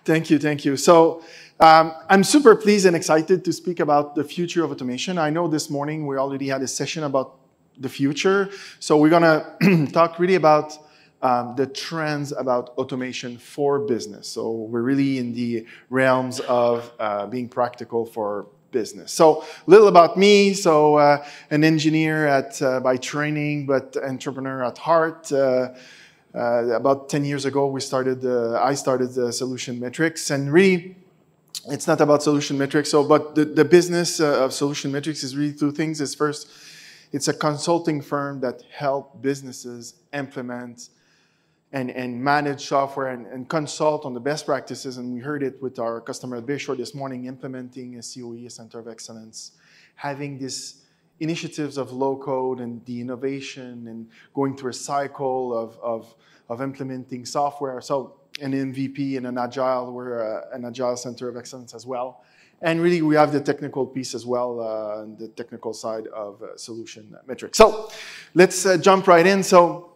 Thank you, thank you. So I'm super pleased and excited to speak about the future of automation. I know this morning we already had a session about the future. So we're gonna talk really about the trends about automation for business. So we're really in the realms of being practical for business. So a little about me. So an engineer by training, but entrepreneur at heart. About 10 years ago, I started the Solution Metrics, and really, it's not about Solution Metrics. But the business of Solution Metrics is really two things. Is first, it's a consulting firm that help businesses implement and manage software and consult on the best practices. And we heard it with our customer at Bayshore this morning, implementing a COE, a Center of Excellence, having these initiatives of low code and the innovation and going through a cycle of implementing software. So an MVP and an Agile, we're an Agile Center of Excellence as well. And really, we have the technical piece as well, the technical side of Solution Metrics. So let's jump right in. So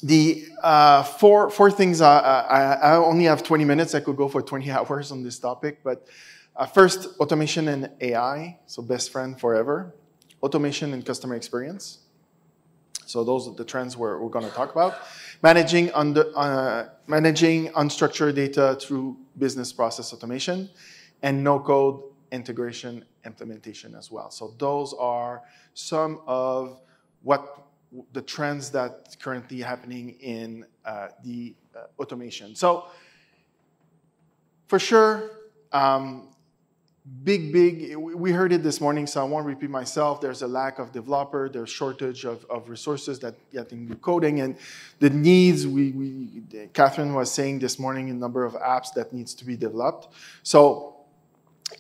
the four things, I only have 20 minutes. I could go for 20 hours on this topic. But first, automation and AI, so best friend forever. Automation and customer experience. So those are the trends we're going to talk about. Managing unstructured data through business process automation, and no-code integration implementation as well. So those are some of what the trends that currently happening in the automation. So for sure, we heard it this morning, so I won't repeat myself. There's a lack of developer, there's shortage of resources that get into coding, and the needs, Catherine was saying this morning, a number of apps that needs to be developed. So,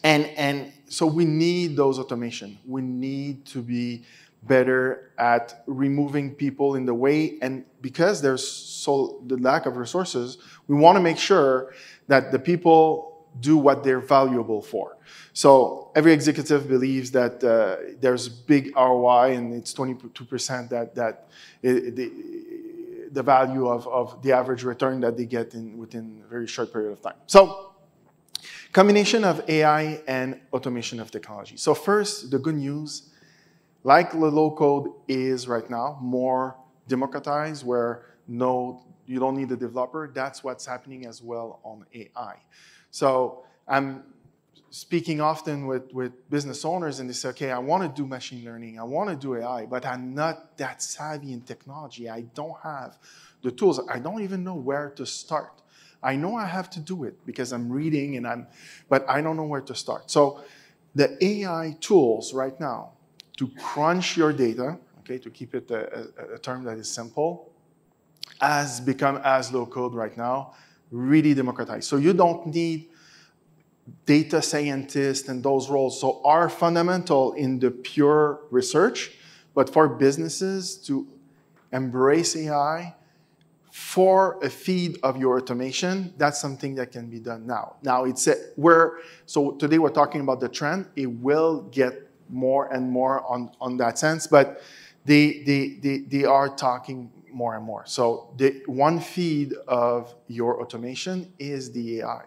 and so we need those automation. We need to be better at removing people in the way, and because there's the lack of resources, we want to make sure that the people do what they're valuable for. So every executive believes that there's big ROI, and it's 22% that the value of the average return that they get within a very short period of time. So combination of AI and automation of technology. So first, the good news, like the low code is right now, more democratized, where you don't need a developer. That's what's happening as well on AI. So I'm speaking often with business owners, and they say, okay, I want to do machine learning, I want to do AI, but I'm not that savvy in technology. I don't have the tools. I don't even know where to start. I know I have to do it because I'm reading, but I don't know where to start. So the AI tools right now to crunch your data, okay, to keep it a term that is simple, has become as low code right now, really democratized. So you don't need data scientists and those roles. So are fundamental in the pure research, but for businesses to embrace AI for a feed of your automation, that's something that can be done now. Now so today we're talking about the trend. It will get more and more on that sense, but they are talking more and more. So the one feed of your automation is the AI.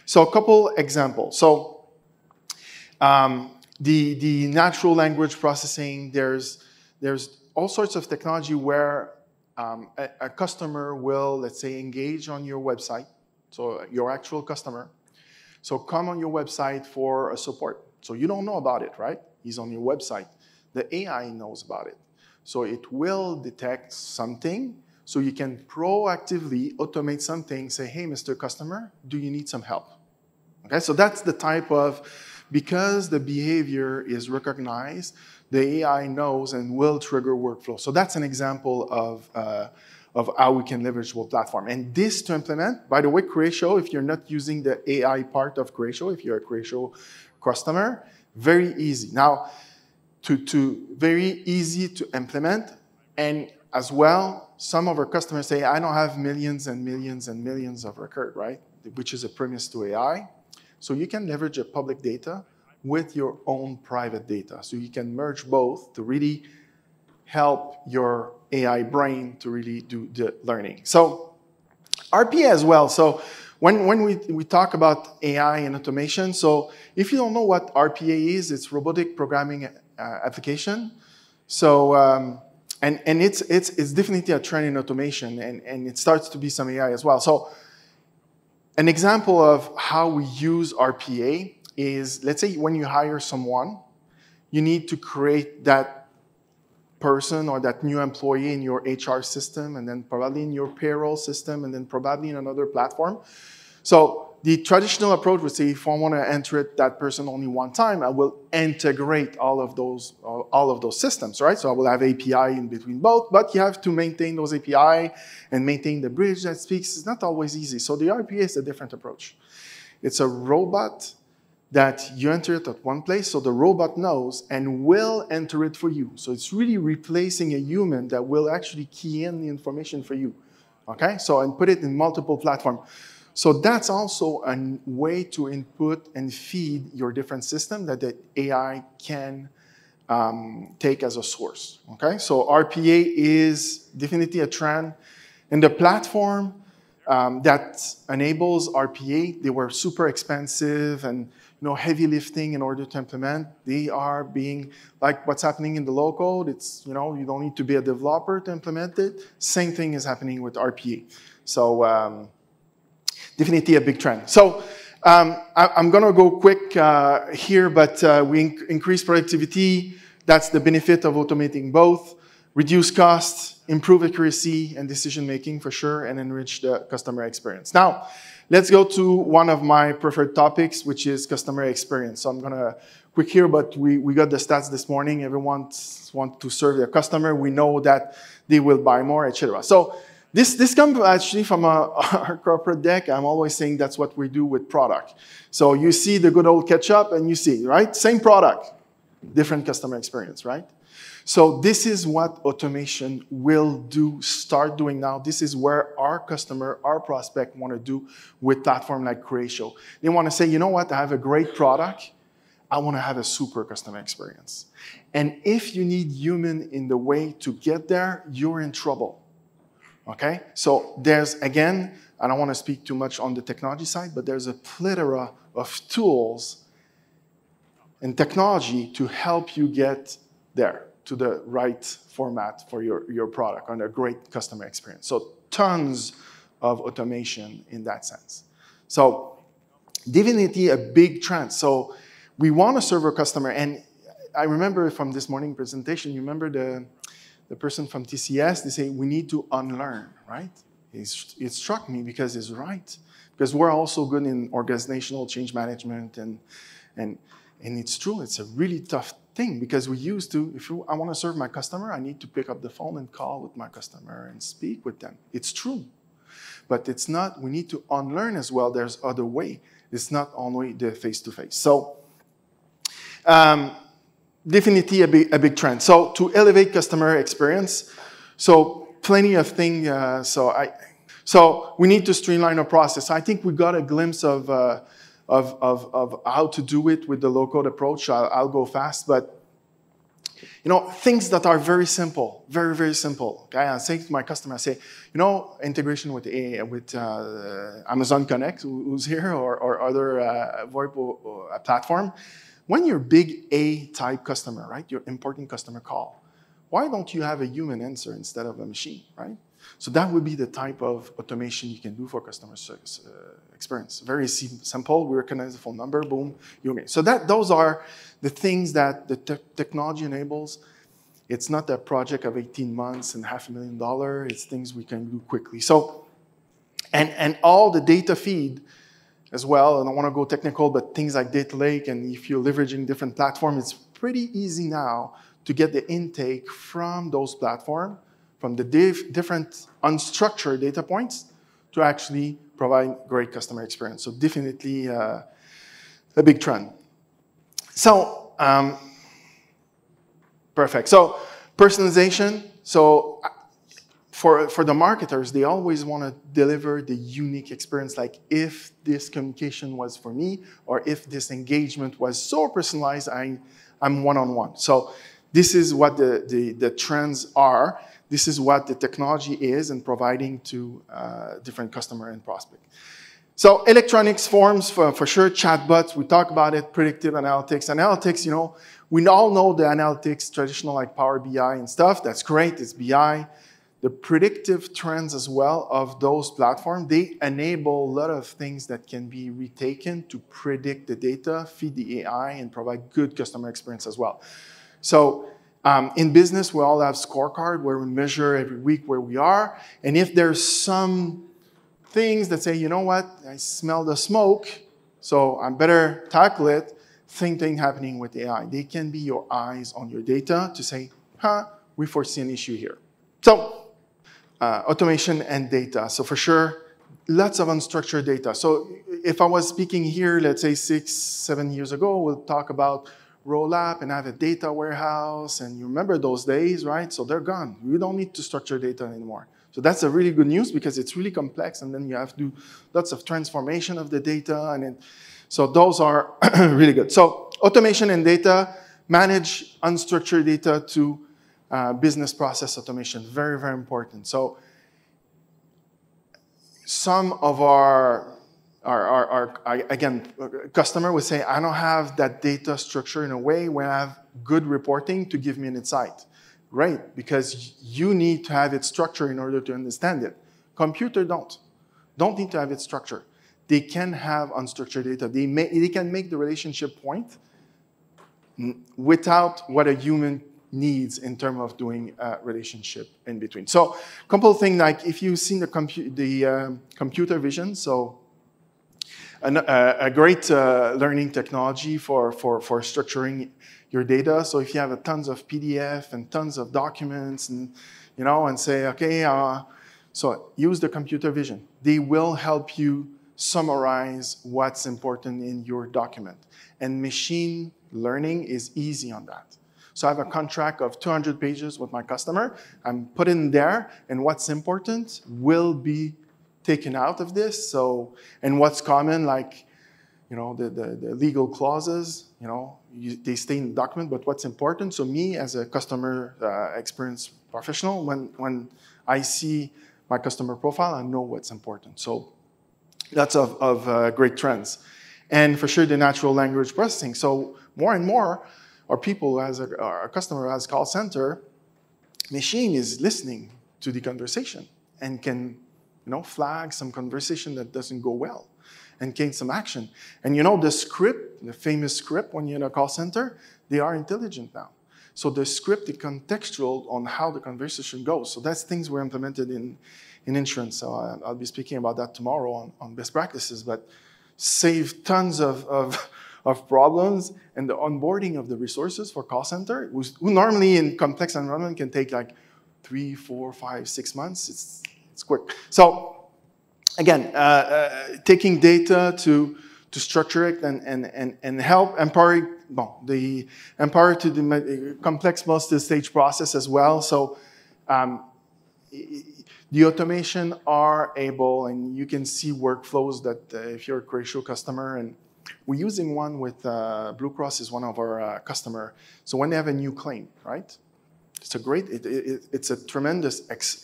So a couple examples. So the natural language processing, there's all sorts of technology where a customer will, let's say, engage on your website. So your actual customer. So come on your website for a support. So you don't know about it, right? He's on your website. The AI knows about it. So it will detect something, so you can proactively automate something, say, hey, Mr. Customer, do you need some help? Okay, so that's the type of, because the behavior is recognized, the AI knows and will trigger workflow. So that's an example of how we can leverage the platform. And this to implement, by the way, Creatio, if you're not using the AI part of Creatio, if you're a Creatio customer, very easy. Now, very easy to implement, and as well, some of our customers say, I don't have millions and millions and millions of record, right? Which is a premise to AI. So you can leverage a public data with your own private data. So you can merge both to really help your AI brain to really do the learning. So RPA as well. So when we talk about AI and automation, so if you don't know what RPA is, it's robotic programming application. So and it's definitely a trend in automation, and it starts to be some AI as well. So an example of how we use RPA is, let's say when you hire someone, you need to create that person or that new employee in your HR system, and then probably in your payroll system, and then probably in another platform. So the traditional approach would say, if I want to enter that person only one time, I will integrate all of those systems, right? So I will have API in between both, but you have to maintain those API and maintain the bridge that speaks. It's not always easy. So the RPA is a different approach. It's a robot that you enter it at one place, so the robot knows and will enter it for you. So it's really replacing a human that will actually key in the information for you, okay? So, and put it in multiple platforms. So that's also a way to input and feed your different system that the AI can take as a source, okay? So RPA is definitely a trend. And the platform that enables RPA, they were super expensive and heavy lifting in order to implement. They are being, like what's happening in the low code, it's, you don't need to be a developer to implement it. Same thing is happening with RPA. So definitely a big trend. So I'm gonna go quick here, but we increase productivity. That's the benefit of automating both. Reduce costs, improve accuracy and decision-making for sure, and enrich the customer experience. Now, let's go to one of my preferred topics, which is customer experience. So I'm gonna quick here, but we got the stats this morning. Everyone wants to serve their customer. We know that they will buy more, etc. So this comes actually from our corporate deck. I'm always saying that's what we do with product. So you see the good old ketchup and you see, right? Same product, different customer experience, right? So this is what automation will start doing now. This is where our customer, our prospect want to do with platform like Creatio. They want to say, you know what, I have a great product. I want to have a super customer experience. And if you need human in the way to get there, you're in trouble. Okay? So there's, again, I don't want to speak too much on the technology side, but there's a plethora of tools and technology to help you get there to the right format for your product and a great customer experience. So tons of automation in that sense. So definitely a big trend. So we want to serve our customer. And I remember from this morning presentation, you remember the person from TCS, they say, we need to unlearn, right? It struck me because it's right. Because we're also good in organizational change management and it's true, it's a really tough thing because we used to, I want to serve my customer, I need to pick up the phone and call with my customer and speak with them. It's true. But it's not, we need to unlearn as well. There's other way. It's not only the face-to-face. So definitely a big trend. So to elevate customer experience, so plenty of things. So we need to streamline our process. I think we got a glimpse of how to do it with the low-code approach. I'll go fast, but things that are very simple, very, very simple. Okay, I say to my customer, I say, integration with Amazon Connect, who's here, or other VoIP platform. When you're big A-type customer, right, your important customer call, why don't you have a human answer instead of a machine, right? So that would be the type of automation you can do for customer service experience. Very simple. We recognize the phone number, boom, you're okay. So those are the things that the technology enables. It's not a project of 18 months and $500,000. It's things we can do quickly. So, and all the data feed as well. And I don't want to go technical, but things like data lake, and if you're leveraging different platforms, it's pretty easy now to get the intake from those platforms, from the different unstructured data points to actually provide great customer experience. So definitely a big trend. So, perfect. So personalization. So for the marketers, they always want to deliver the unique experience, like if this communication was for me, or if this engagement was so personalized, I'm one-on-one. So this is what the trends are. this is what the technology is and providing to different customer and prospect. So electronics forms, for sure, chatbots, we talk about it, predictive analytics. Analytics, you know, we all know the analytics, traditional like Power BI and stuff. That's great, it's BI. The predictive trends as well of those platforms, they enable a lot of things that can be retaken to predict the data, feed the AI, and provide good customer experience as well. So in business, we all have scorecard where we measure every week where we are. And if there's some things that say, you know what, I smell the smoke, so I better tackle it, same thing happening with AI. They can be your eyes on your data to say, we foresee an issue here. So automation and data. So for sure, lots of unstructured data. So if I was speaking here, let's say 6, 7 years ago, we'll talk about roll up and have a data warehouse. And you remember those days, right? So they're gone. We don't need to structure data anymore. So that's a really good news because it's really complex. And then you have to do lots of transformation of the data. And so those are really good. So automation and data, manage unstructured data to business process automation, very, very important. So some of our customer would say, I don't have that data structure in a way where I have good reporting to give me an insight. Great, because you need to have it structured in order to understand it. Computer don't need to have it structured. They can have unstructured data. They can make the relationship point without what a human needs in terms of doing a relationship in between. So a couple of things, like if you've seen the computer vision, so a great learning technology for structuring your data. So if you have tons of PDF and tons of documents and, you know, and say, okay, so use the computer vision. They will help you summarize what's important in your document. And machine learning is easy on that. So I have a contract of 200 pages with my customer. I'm putting there, and what's important will be taken out of this. So, and what's common, like, you know, the legal clauses, you know, they stay in the document, but what's important, so me as a customer experience professional, when I see my customer profile, I know what's important. So lots of great trends. And for sure, the natural language processing. So more and more, our people, as our customer as call center, machine is listening to the conversation and can, you know, flag some conversation that doesn't go well and gain some action. And you know, the script, the famous script when you're in a call center, they are intelligent now. So the script is contextual on how the conversation goes. So that's things we're implemented in insurance. So I'll be speaking about that tomorrow on best practices, but save tons of problems, and the onboarding of the resources for call center, who normally in complex environment can take like 3, 4, 5, 6 months. It's quick. So again, taking data to structure it and help empower the complex multi-stage process as well. So the automation are able, and you can see workflows that if you're a Creatio customer, and we're using one with Blue Cross is one of our customer. So when they have a new claim, right? It's a great, it's a tremendous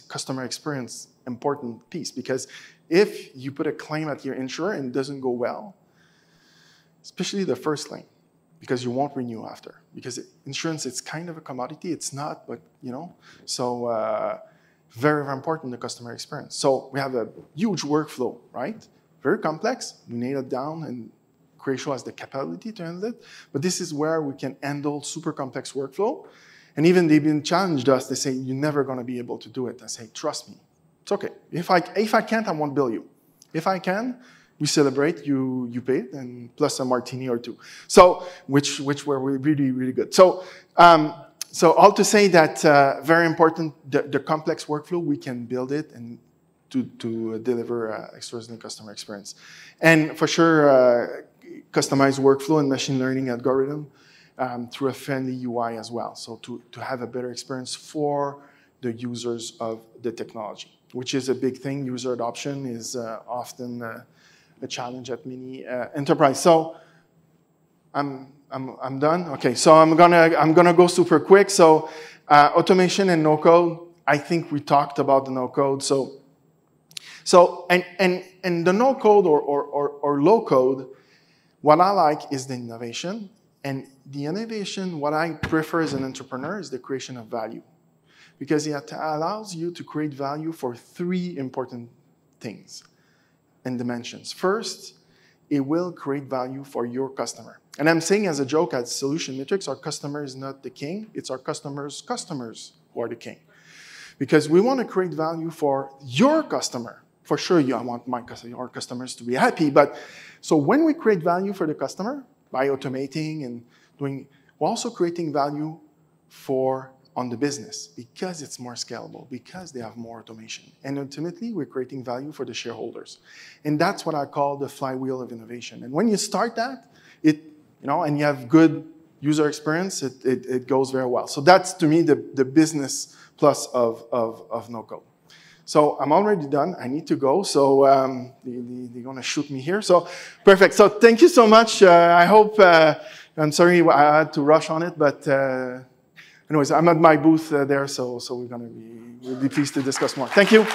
customer experience important piece, because if you put a claim at your insurer and it doesn't go well, especially the first claim, because you won't renew after, because insurance, it's kind of a commodity. It's not, but you know, so very, very important, the customer experience. So we have a huge workflow, right? Very complex. We nail it down, and Creatio has the capability to handle it. But this is where we can handle super complex workflow. And even they've been challenged us. They say, you're never going to be able to do it. I say, trust me. It's okay. If I can't, I won't bill you. If I can, we celebrate, you pay it, and plus a martini or two. So, which were really, really good. So, so all to say that very important, the complex workflow, we can build it and to deliver extraordinary customer experience. And for sure, customized workflow and machine learning algorithm through a friendly UI as well. So to have a better experience for the users of the technology, which is a big thing. User adoption is often a challenge at many enterprise. So I'm done. Okay, so I'm gonna go super quick. So automation and no code. I think we talked about the no-code. And the no-code or low-code, what I like is the innovation. And the innovation, what I prefer as an entrepreneur is the creation of value. Because it allows you to create value for three important things and dimensions. First, it will create value for your customer. And I'm saying as a joke at Solution Matrix, our customer is not the king, it's our customers' customers who are the king. Because we want to create value for your customer. For sure, I want our customers to be happy, but so when we create value for the customer by automating and doing, we're also creating value on the business because it's more scalable, because they have more automation. And ultimately, we're creating value for the shareholders. And that's what I call the flywheel of innovation. And when you start that, and you have good user experience, it goes very well. So that's, to me, the business plus of no-code. So I'm already done. I need to go. So they're going to shoot me here. So perfect. So thank you so much. I hope, I'm sorry I had to rush on it, but anyways, I'm at my booth there, so we'll be pleased to discuss more. Thank you.